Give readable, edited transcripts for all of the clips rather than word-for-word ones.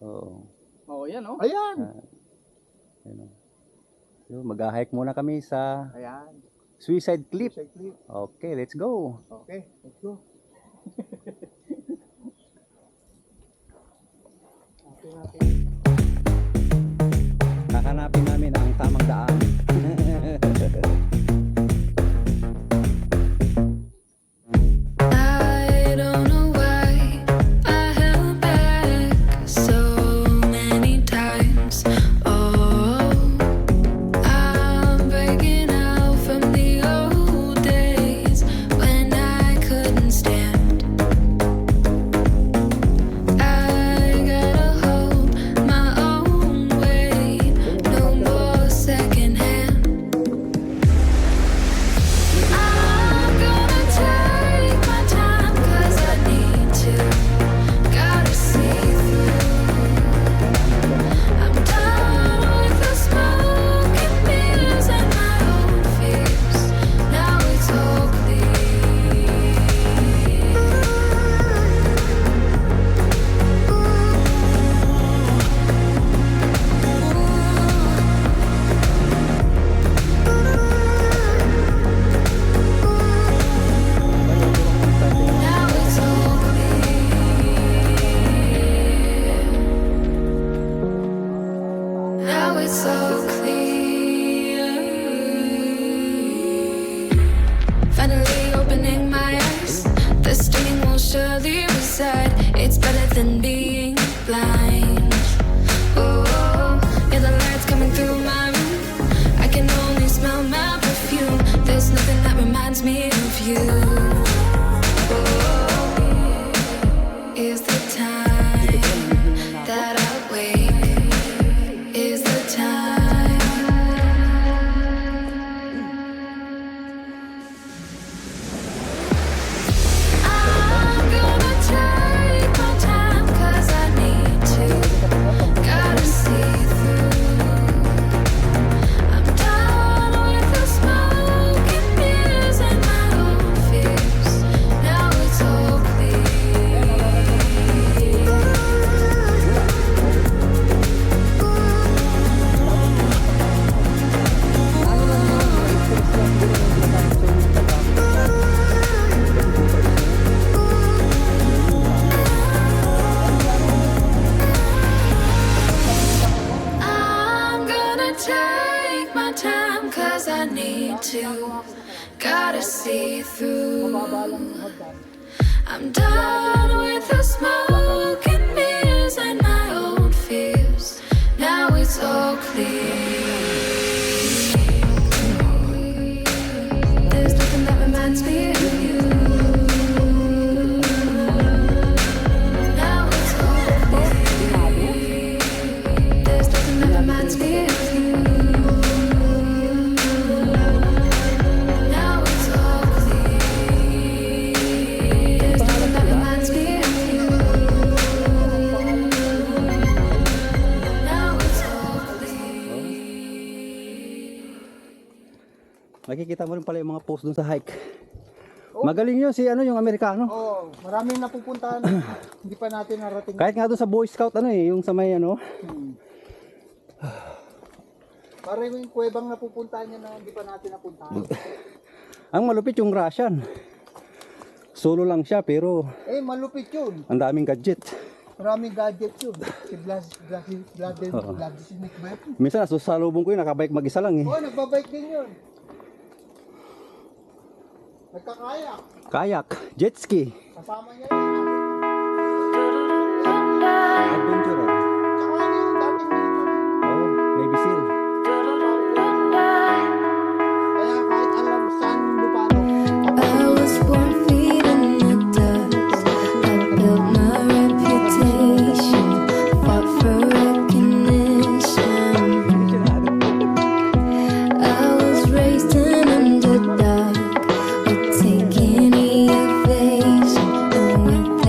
Oo. Oh, yan oh. Ayan. Ayun, so, mag-hike muna kami sa Ayan. Suicide Cliff. Suicide Cliff. Okay, let's go. Okay, let's go. Kakanapin namin ang tamang daan. I don't know why I held back so many times. Oh, I'm breaking out from the old days when I couldn't stand. I gotta hold my own way, no more secondhand. I'm gonna take my time 'cause I need to. Gotta see through. I'm done with the smoke and mirrors and my own fears. Now it's all Now it's all clear. Now it's all clear. Finally opening my eyes. The stinging will surely reside. It's better than being blind. Oh, yeah, the lights coming through my room. I can only smell my perfume. There's nothing that reminds me of you. Is the time that I wait, is the time. I'm gonna take my time 'cause I need to. Gotta see through. I'm done with the smoke and mirrors and my own fears. Now it's all clear. I'm gonna take my time 'cause I need to. Gotta see through. I'm done with the smoke and mirrors and my own fears. Now it's all clear. There's nothing that reminds me of you. Now it's all clear. There's nothing that reminds me of you. Now it's all clear. There's nothing that reminds me of you. Now it's all clear. Nakikita mo rin pala yung mga post dun sa hike. Magaling yun si yung Amerikano. Oh, maraming napupuntahan. Hindi pa natin narating. Kahit nga doon sa Boy Scout yung sa may Parang yung kuwebang napupuntahan niya na hindi pa natin napuntahan. ang malupit yung Russian. Solo lang siya pero Eh, malupit yun. ang daming gadget. Maraming gadgets yun. Si Vladimir Smith ba yun? Minsan nasusalubong ko yun, nakabike mag-isa lang eh. Oh, nagbabike din yun. Nagkakayak. Kayak, jet ski, Kasama niya yun. adventurer. Tsaka ano yung dating Oh, Navy SEAL. kaya kahit alam saan lupalo. I was born feet in the dust. I built my reputation, fought for recognition. I was raised an underdog, would take any evasion, and with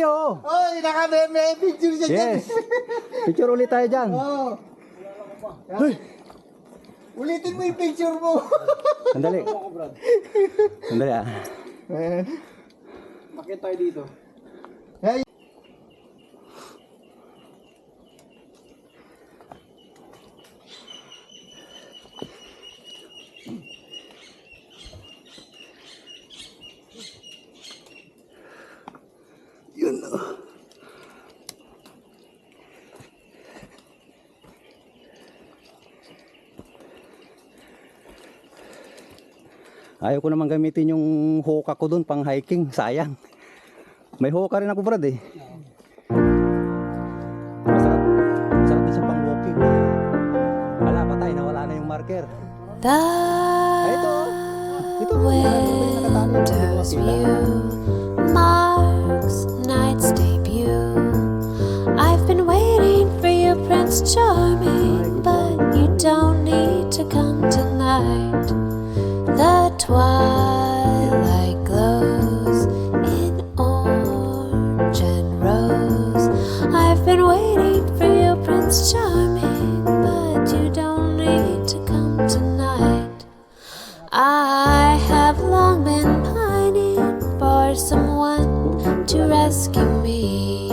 tayo. Oy, may picture siya dyan. Yes. Picture ulit tayo dyan. Oo. Ulitin mo yung picture mo. Sandali. Sandali ah. Bakit tayo dito? Hey. Yun. Ayaw ko naman gamitin yung hoka ko dun pang hiking. Sayang. May hoka rin ako brad eh. Masarap. Masarap din siya pang walking. Wala patay. Nawala na yung marker. Ay, ito. Ito. Winter's view marks night's debut. I've been waiting for you, Prince Charming, but you don't need to come tonight. The twilight glows in orange and rose. I've been waiting for you, Prince Charming, but you don't need to come tonight. I have long been pining for someone to rescue me.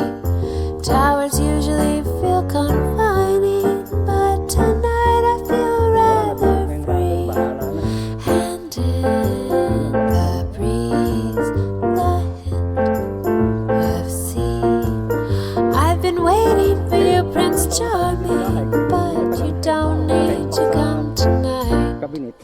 Towers usually feel confining, but tonight I feel rather free. Hand in the breeze, the hint of sea. I've been waiting for you, Prince Charming, but you don't need to come tonight. Kabinet.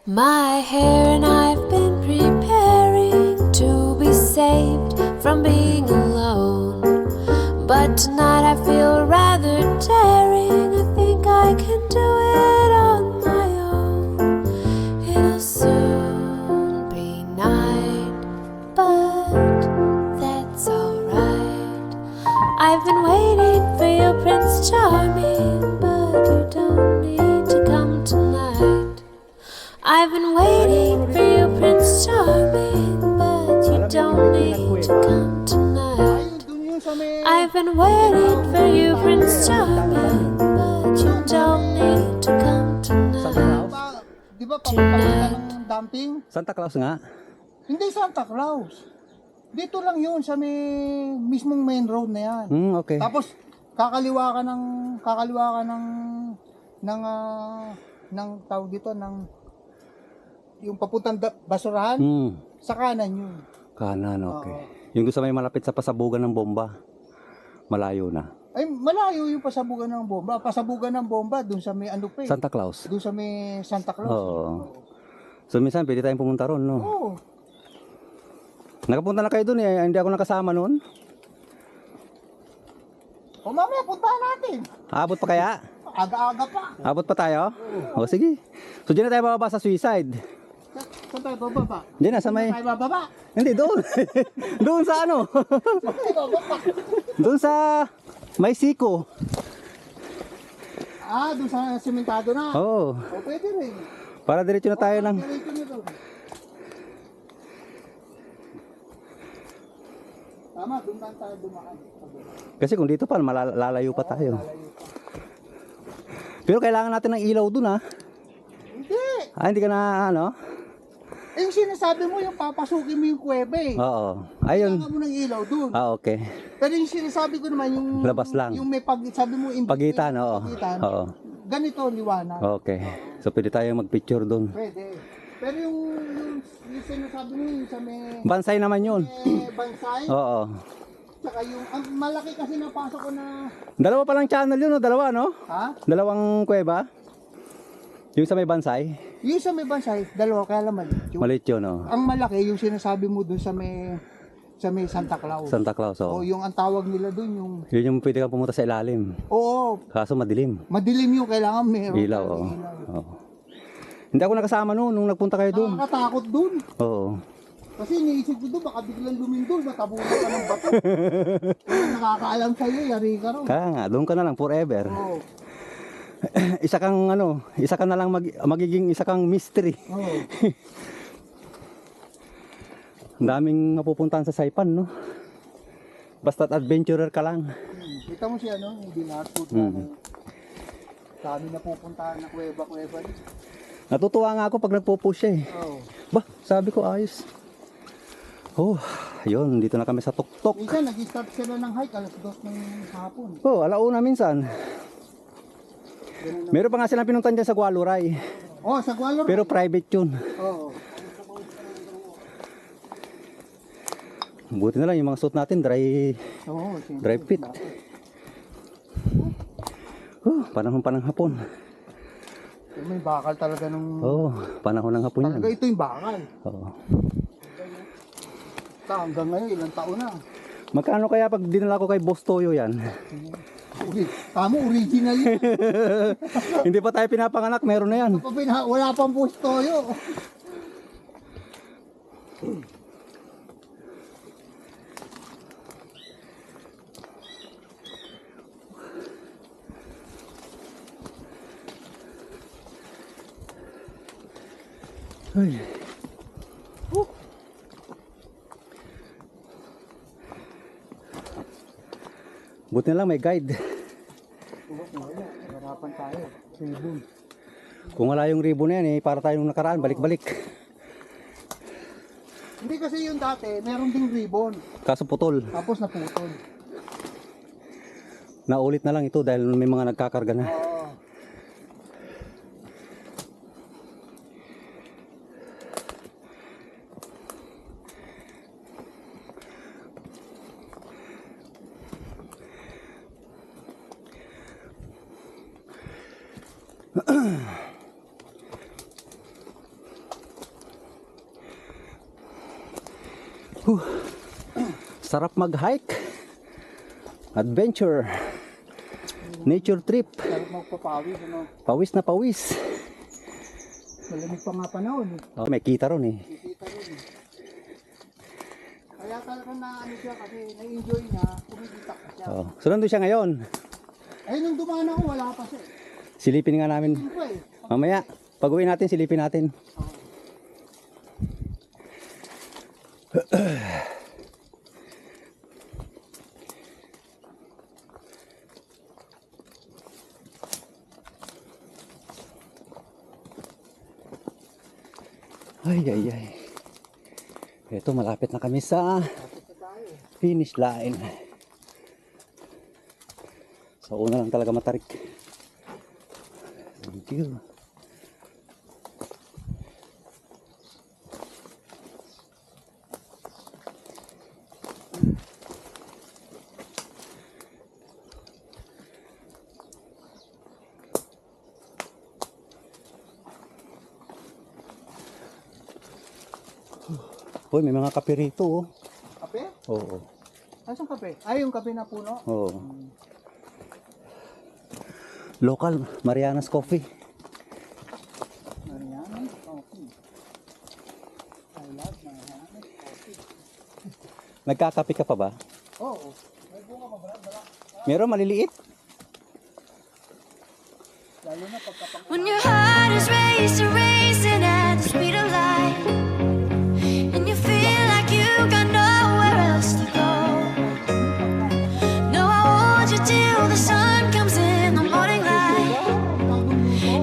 My hair and I've been preparing to be saved from being alone. But tonight I feel rather daring. I think I can do it on my own. It'll soon be night, but that's alright. I've been waiting for you, Prince Charming, but you don't need to come tonight. I've been waiting for you, Prince Charming, but you don't need to come tonight. Ayun, dun yun sa may... I've been waiting for you, Prince Charming, but you don't need to come tonight. Di ba papunta ng dumping? Santa Claus nga. Hindi Santa Claus. Dito lang yun sa may mismong main road na yan. Okay. Tapos kakaliwa ka ng tawag dito ng yung papuntang basurahan sa kanan yun. Kanan, okay. Yung gusto may malapit sa pasabugan ng bomba. Malayo na. Ay malayo yung pasabugan ng bomba. Pasabugan ng bomba dun sa may ano pa eh. Santa Claus. Dun sa may Santa Claus. Oo. So minsan pwede tayong pumunta ron, no? Oo. Nakapunta na kayo dun eh. Hindi ako nakasama noon. O mamaya puntahan natin. Abot pa kaya? Aga-aga pa. Abot pa tayo? O sige. So dyan na tayo bababa sa Suicide. Saan tayo bababa? Dyan na sa may... Tayo bababa. Hindi, doon. Doon sa ano? Saan tayo bababa? Doon sa may siko. Dun sa sementado na. Oo. O pwede rin. Para diretso na tayo ng... Diretso na doon. Tama, doon lang tayo dumaan. Kasi kung dito pa, malalayo pa tayo. Pero kailangan natin ng ilaw doon ha. Hindi. Hindi ka na ano? Eh, yung sinasabi mo, yung papasukin mo yung kuweba eh. Oo. Ayun. Kailangan mo ng ilaw doon. Okay. Pero yung sinasabi ko naman, yung... Labas lang. Yung may sabi mo, in between, Pagitan, oo. pagitan, Oo. ganito, liwanag. Okay. So pwede tayo magpicture doon. Pwede. Pero yung sinasabi mo, yung sa may... Bansay naman yun. Bansay. Oo. Tsaka yung... Ang malaki kasi napasok ko na... Dalawa pa lang channel yun, no? Dalawa, no? Ha? Dalawang kuweba. Yung sa may bansay. Yung sa may bansay, dalawa, kaya lang maliit. Yung, Maliit yun, no? ang malaki, yung sinasabi mo dun sa sa may Santa Claus. Santa Claus, O oh. yung ang tawag nila doon yung... Yun yung pwede kang pumunta sa ilalim. Oo, Kaso madilim. madilim yung kailangan meron. Ilaw, kang oh. ilaw. Oh. Hindi ako nakasama noon nung nagpunta kayo doon. Nakakatakot doon. Oo. Kasi iniisip ko doon, baka biglang lumindol, matabunan ka ng bato. Kung nakakaalam sa'yo, yari ka rin. Kaya nga, doon ka na lang forever. Oo. Isa kang isa ka na lang magiging isa kang mystery. Oo. Ang daming mapupuntahan sa Saipan, no? Basta't adventurer ka lang. Kita mo siya, no? Hindi lahat po dami na pupuntahan na kuweba-kuweba. Natutuwa nga ako pag nagpo-push siya eh. Oo. Bah, sabi ko ayos. Oh, yun, dito na kami sa tuktok. Minsan, nag-start sila ng hike alas 2 ng hapon. Oh, alauna minsan. Meron pa nga silang pinuntan dyan sa Gualuray. Oh, sa Gualor. Pero private yun. Oo. Buti na lang yung mga suit natin, Oo, dry fit. Oh, panahon pa ng hapon. May bakal talaga nung... Oh, panahon ng hapon Talaga yan. ito yung bakal. Oh. Hanggang ngayon, ilang taon na. Magkano kaya pag dinala ko kay Boss Toyo yan? Tamo, original yun. Hindi pa tayo pinapanganak, meron na yan. Wala pang pustoyo. Ay. Buti na lang may guide. Harapan tayo. Ribbon. Kung wala yung ribbon na yan, para tayo nung nakaraan, balik-balik. Hindi kasi yung dati, meron ding ribbon. Kaso putol. Tapos naputol. Naulit na lang ito dahil may mga nagkakarga na. Oo. Sarap mag-hike. Adventure. Nature trip. Sarap magpapawis, ano. Pawis na pawis. Malamig pa nga panahon eh. Oh, may kita ron eh. Kikita rin eh. Kaya talaga na ano siya kasi na-enjoy niya, kumikita ka siya. Oh. So nandun siya ngayon. Ay, nung dumaan ako, wala pa siya. Silipin nga namin. Hindi pa eh. Mamaya, pag uwi natin, silipin natin. Ay, ay, ay. Ito, malapit na kami sa finish line. Sa una lang talaga matarik. Thank you. Uy, may mga kape rito, oh. Kape? Oo. Nasaan kape? Ay, yung kape na puno. Oo. Local, Mariana's Coffee. Mariana's Coffee. I love Mariana's Coffee. Nagkakape ka pa ba? Oo. May bunga pa ba? Meron maliliit. Lalo na pagkapang... When your heart is racing at the speed of light, and you feel like you got nowhere else to go. No, I want you till the sun comes in the morning light.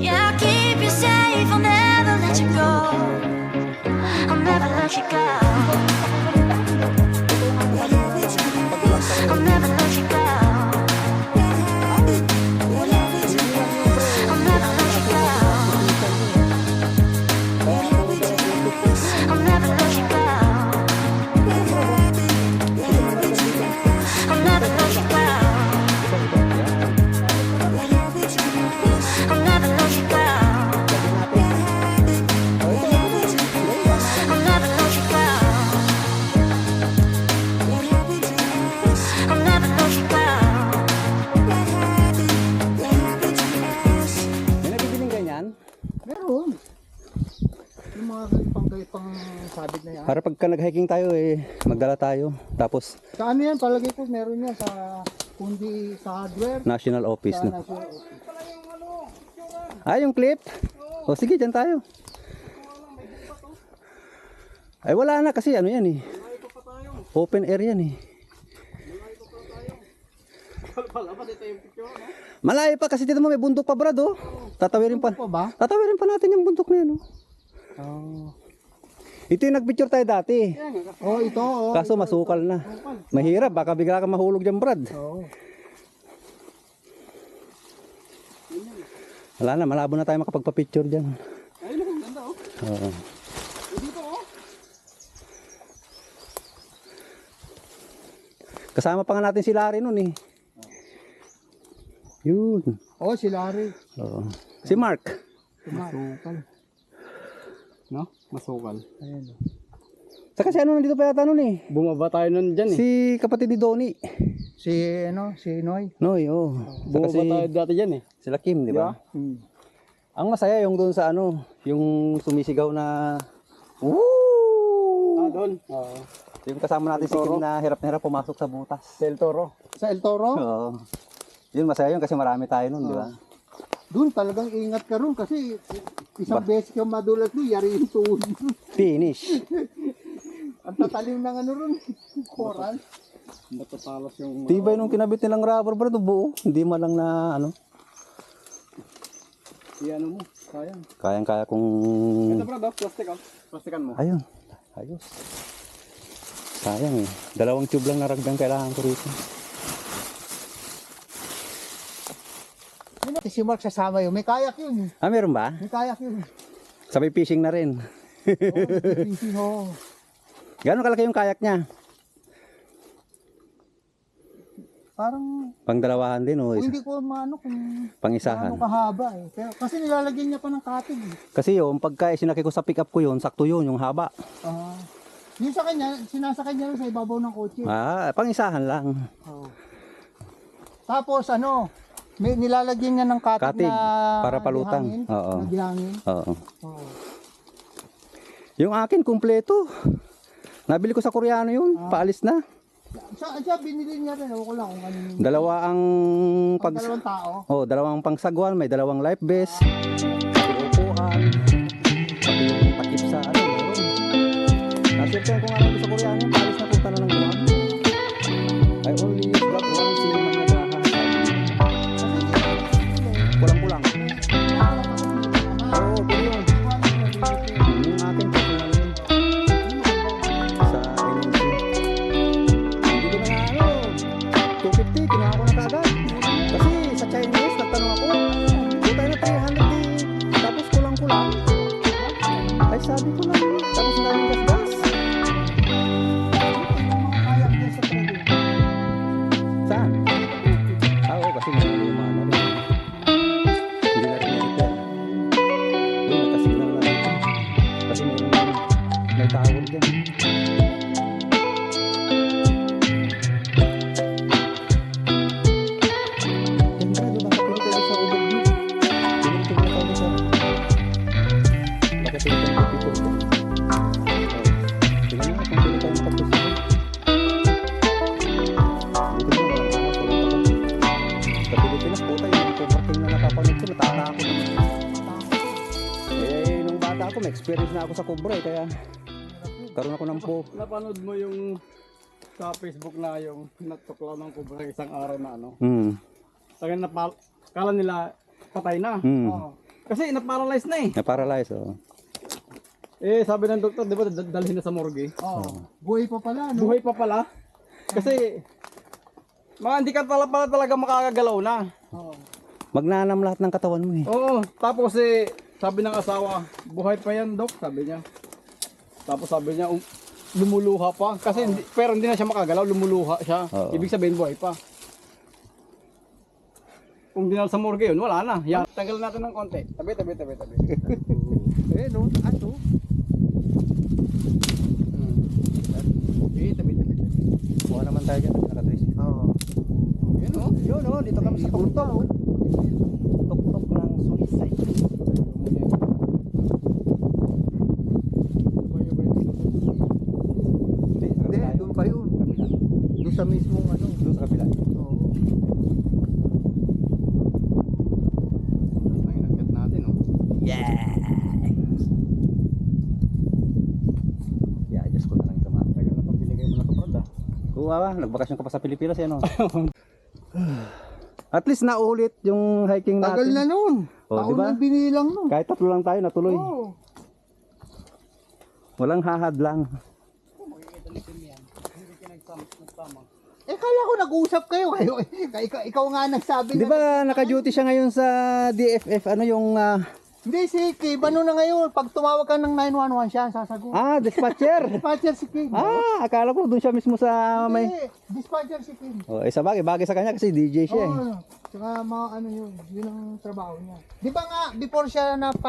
Yeah, I'll keep you safe, I'll never let you go. I'll never let you go. I'll never let you go. I'll never let you go. I'll never let you go. I'll never let you go. I'll never let you go. I'll never let you go. Meron. Yung mga pang sabit na yan. Para pagka nag-hiking tayo magdala tayo. Tapos Sa ano yan, palagay ko meron yan sa kundi sa hardware. National Office Sa na. national office. Yung clip. O sige, dyan tayo. Ay wala na kasi ano yan eh. Open air yan eh. Malayo pa kasi dito mo may bundok pa brad oh. Tatawirin pa. Pa ba? Tatawirin pa natin yung bundok na yan oh. Ito yung nagpicture tayo dati. Oh, ito. Oh, Kaso masukal na. Mahirap, baka bigla ka mahulog dyan brad. Oo. Wala na, malabo na tayo makapagpa-picture dyan. Ay, ang ganda oh. Oo. Dito oh. Kasama pa nga natin si Larry nun eh. Yun. Oh, si Larry. Oo. Si Mark. Masukal. No? Masukal. Ayan. Saka si ano nandito pa yata nun eh. Bumaba tayo nun dyan Si kapatid ni Donnie. Si Noy. Noy, oh. Saka si dati dyan eh. sila Kim, di ba? Hmm. Ang masaya yung doon sa ano, yung sumisigaw na woo! Doon. Oo. Yung kasama natin si Kim na hirap na hirap pumasok sa butas. Sa El Toro. Sa El Toro? Oo. Yun masaya yun kasi marami tayo nun, di ba? Doon talagang ingat ka ron kasi isang beses ka madulas doon, yari yung tuhod. Finish. Ang tatalim ng ano ron, koral. Matatalas yung Tibay nung kinabit nilang rubber bro, buo. Hindi man lang na ano. ano mo, sayang. Kayang-kaya kung... Ito bro, plastic oh. Plastikan mo. Ayun. Ayos. Sayang eh. 2 tube lang naragdang kailangan ko rito. Si Mark sasama yun, may kayak yun. Meron ba? May kayak yun. Sabay fishing na rin. Oo. Gano'ng kalaki yung kayak niya? Parang, Pang-dalawahan din o hindi ko maano kung pang-isahan. ano kahaba eh. Pero, kasi nilalagyan niya pa ng katig eh. Kasi yung pagka sinakay ko sa pick up ko yun, sakto yun, yung haba. Yung sa kanya, sinasakay niya rin sa ibabaw ng kotse. Pang-isahan lang. Oo. Tapos ano, may nilalagyan niya ng katig, Katig, na para palutang. gihangin, Oo. na gihangin. Oo. Oo. Yung akin, kumpleto. Nabili ko sa Koreano yun, paalis na. Siya binili niya rin, ako lang kung ano yung Dalawa ang pag dalawang tao. dalawang pangsagwan, may 2 life vest, upuan, pati yung takip sa ano, meron. Nasirtan ko nga lang sa Koreano yun, paalis na punta na ng Guam. I only got 1 cinnamon na dahan. Pulang-pulang. Oo, pero yun. Yung akin personal yun. Sa NMC. Hindi ko na nga 250, kinuha ko na kagad. Kasi sa Chinese, nagtanong ako, butay na 300 tapos kulang-kulang. Ay sabi ko na, tapos namin gas-gas. Kayak niya sa trade. Saan? Oo, kasi may luma na rin. Hindi na rin yan. Uy, nagkasignal na rin. Kasi may tawag dyan. Siyempre, diba? Kapili tayo sa ubog mo. Pinintog na tayo sa... Bakit pinintog na picture ko? Tingnan mo kung pili tayo tapos ito. Dito mo, walang ahas, walang takot. Sa Pilipinas po tayo, hindi ko marking na napapanood ko, natatakot ako. Nung bata ako, may experience na ako sa Cobra kaya karoon ako ng po. Napanood mo yung sa Facebook na yung natuklaw ng kubra isang araw na ano. Sabi kala nila patay na. Oo. Kasi na-paralyze na eh. Na-paralyze, oh. Sabi ng doktor, di ba dalhin na sa morgue? Oo. Buhay pa pala, no? Buhay pa pala. Kasi hindi ka talaga makakagalaw na. Oo. Magnanam lahat ng katawan mo eh. Oo. Tapos sabi ng asawa, buhay pa yan dok, sabi niya. Tapos sabi niya, lumuluha pa. Kasi pero hindi na siya makagalaw, lumuluha siya. Oo. Ibig sabihin buhay pa. Kung dinala sa morgue yun, wala na. Yan. Tanggal natin ng konti. Tabi. No? Ato? Tabi. Kuha naman tayo dyan, naka-dress. Oo. Yun o. Yun, oh, dito kami sa tuktok. Tuktok ng suicide. sa mismong ano. Doon sa kabila. Oo. Ay, nagkat natin, oh. Yeah! Yeah, adjust ko na lang ito, man. Tagal na itong binigay mo na ito, Brad, ah. Kuha, nagbakasyon ka pa sa Pilipinas, yan, oh. At least naulit yung hiking natin. Tagal na nun. Oh, Taon diba? na binilang nun. Kahit 3 lang tayo, natuloy. Oo. Walang hahad lang. Kala ko nag-usap kayo. Ikaw nga nagsabi Di ba naka-duty siya ngayon sa DFF, ano yung... Hindi, si Kim, ano na ngayon? Pag tumawag ka ng 911 siya, sasagot. dispatcher! Dispatcher si Kim. Akala ko doon siya mismo sa may... Hindi, dispatcher si Kim. Oh, isa bagay sa kanya kasi DJ siya eh. Oo, tsaka mga ano yun ang trabaho niya. Di ba nga, before siya napasok